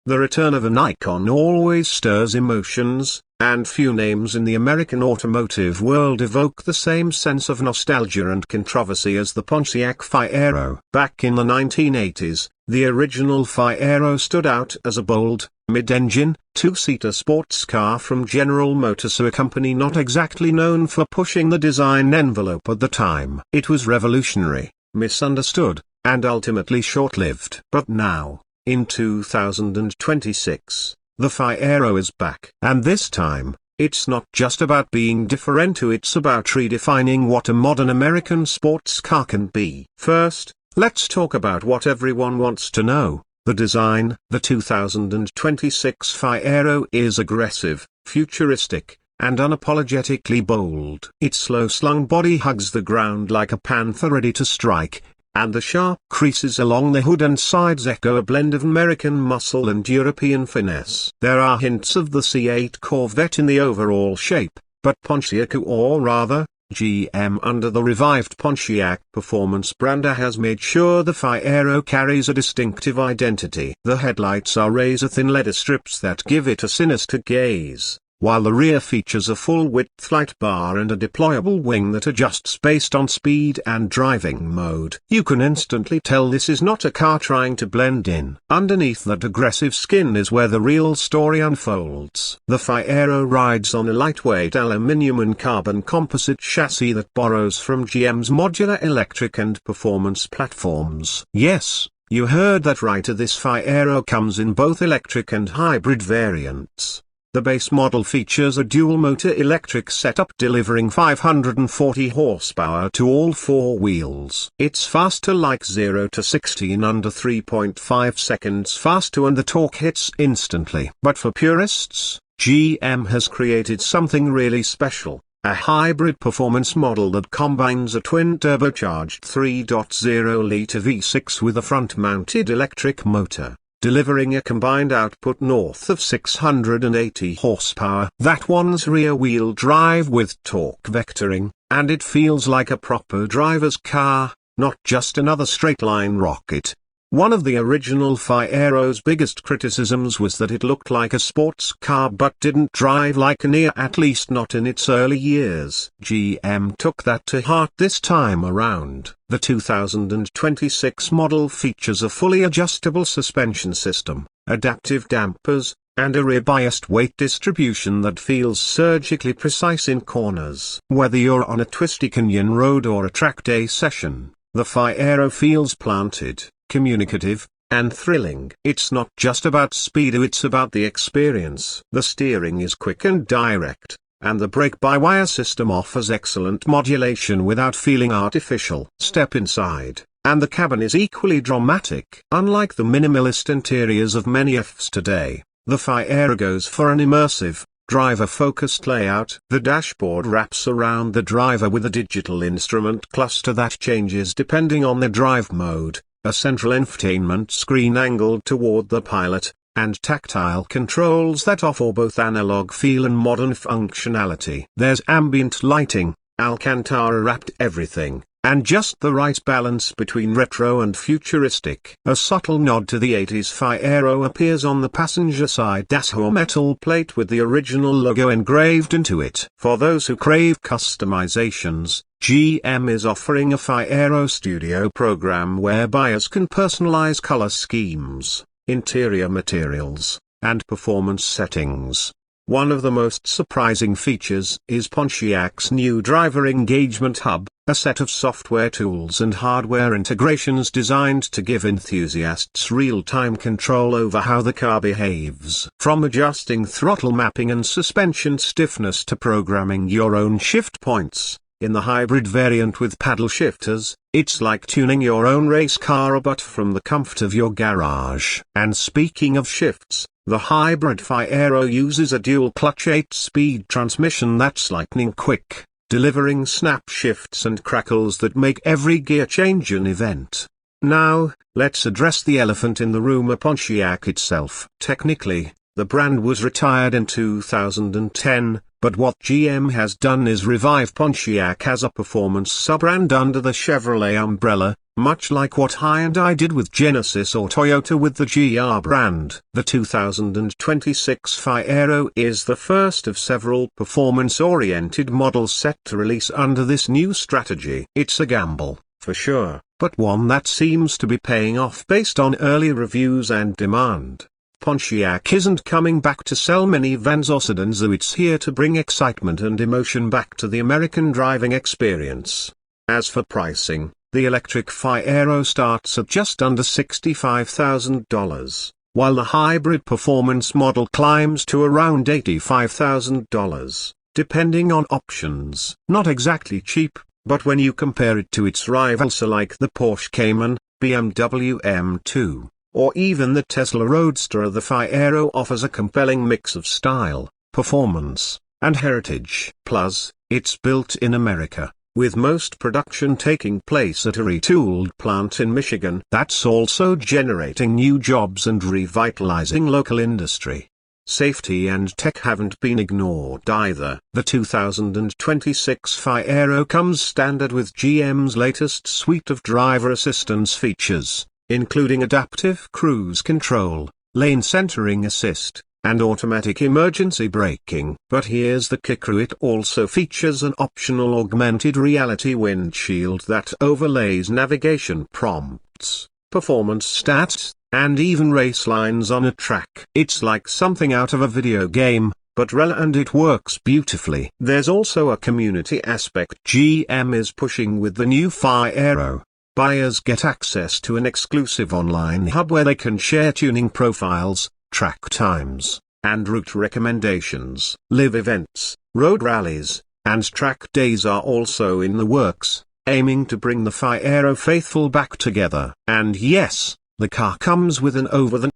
The return of an icon always stirs emotions, and few names in the American automotive world evoke the same sense of nostalgia and controversy as the Pontiac Fiero. Back in the 1980s, the original Fiero stood out as a bold, mid-engine, two-seater sports car from General Motors, a company not exactly known for pushing the design envelope at the time. It was revolutionary, misunderstood, and ultimately short-lived. But now, in 2026, the Fiero is back. And this time, it's not just about being different, it's about redefining what a modern American sports car can be. First, let's talk about what everyone wants to know: the design. The 2026 Fiero is aggressive, futuristic, and unapologetically bold. Its slow-slung body hugs the ground like a panther ready to strike, and the sharp creases along the hood and sides echo a blend of American muscle and European finesse. There are hints of the C8 Corvette in the overall shape, but Pontiac, or rather, GM under the revived Pontiac performance brand, has made sure the Fiero carries a distinctive identity. The headlights are razor-thin leather strips that give it a sinister gaze, while the rear features a full-width light bar and a deployable wing that adjusts based on speed and driving mode. You can instantly tell this is not a car trying to blend in. Underneath that aggressive skin is where the real story unfolds. The Fiero rides on a lightweight aluminium and carbon composite chassis that borrows from GM's modular electric and performance platforms. Yes, you heard that right, this Fiero comes in both electric and hybrid variants. The base model features a dual-motor electric setup delivering 540 horsepower to all four wheels. It's faster, like 0 to 60 in under 3.5 seconds faster, and the torque hits instantly. But for purists, GM has created something really special: a hybrid performance model that combines a twin-turbocharged 3.0-liter V6 with a front-mounted electric motor, delivering a combined output north of 680 horsepower. That one's rear-wheel drive with torque vectoring, and it feels like a proper driver's car, not just another straight-line rocket. One of the original Fiero's biggest criticisms was that it looked like a sports car but didn't drive like an, at least not in its early years. GM took that to heart this time around. The 2026 model features a fully adjustable suspension system, adaptive dampers, and a rear-biased weight distribution that feels surgically precise in corners. Whether you're on a twisty canyon road or a track day session, the Fiero feels planted, communicative, and thrilling. It's not just about speed, it's about the experience. The steering is quick and direct, and the brake-by-wire system offers excellent modulation without feeling artificial. Step inside, and the cabin is equally dramatic. Unlike the minimalist interiors of many Fs today, the Fiero goes for an immersive, driver-focused layout. The dashboard wraps around the driver with a digital instrument cluster that changes depending on the drive mode, a central infotainment screen angled toward the pilot, and tactile controls that offer both analog feel and modern functionality. There's ambient lighting, Alcantara-wrapped everything, and just the right balance between retro and futuristic. A subtle nod to the 80s Fiero appears on the passenger side dashboard metal plate with the original logo engraved into it. For those who crave customizations, GM is offering a Fiero Studio program where buyers can personalize color schemes, interior materials, and performance settings. One of the most surprising features is Pontiac's new driver engagement hub, a set of software tools and hardware integrations designed to give enthusiasts real-time control over how the car behaves. From adjusting throttle mapping and suspension stiffness to programming your own shift points, in the hybrid variant with paddle shifters, it's like tuning your own race car but from the comfort of your garage. And speaking of shifts, the hybrid Fiero uses a dual-clutch 8-speed transmission that's lightning quick, delivering snap shifts and crackles that make every gear change an event. Now, let's address the elephant in the room: a Pontiac itself. Technically, the brand was retired in 2010, but what GM has done is revive Pontiac as a performance sub-brand under the Chevrolet umbrella, much like what Hyundai did with Genesis or Toyota with the GR brand. The 2026 Fiero is the first of several performance-oriented models set to release under this new strategy. It's a gamble, for sure, but one that seems to be paying off based on early reviews and demand. Pontiac isn't coming back to sell minivans or sedans, though it's here to bring excitement and emotion back to the American driving experience. As for pricing, the electric Fiero starts at just under $65,000, while the hybrid performance model climbs to around $85,000, depending on options. Not exactly cheap, but when you compare it to its rivals like the Porsche Cayman, BMW M2, or even the Tesla Roadster, the Fiero offers a compelling mix of style, performance, and heritage. Plus, it's built in America, with most production taking place at a retooled plant in Michigan that's also generating new jobs and revitalizing local industry. Safety and tech haven't been ignored either. The 2026 Fiero comes standard with GM's latest suite of driver assistance features, including adaptive cruise control, lane centering assist, and automatic emergency braking. But here's the kicker: it also features an optional augmented reality windshield that overlays navigation prompts, performance stats, and even race lines on a track. It's like something out of a video game, but real, and it works beautifully. There's also a community aspect GM is pushing with the new Fiero. Buyers get access to an exclusive online hub where they can share tuning profiles, track times, and route recommendations. Live events, road rallies, and track days are also in the works, aiming to bring the Fiero faithful back together. And yes, the car comes with an over-the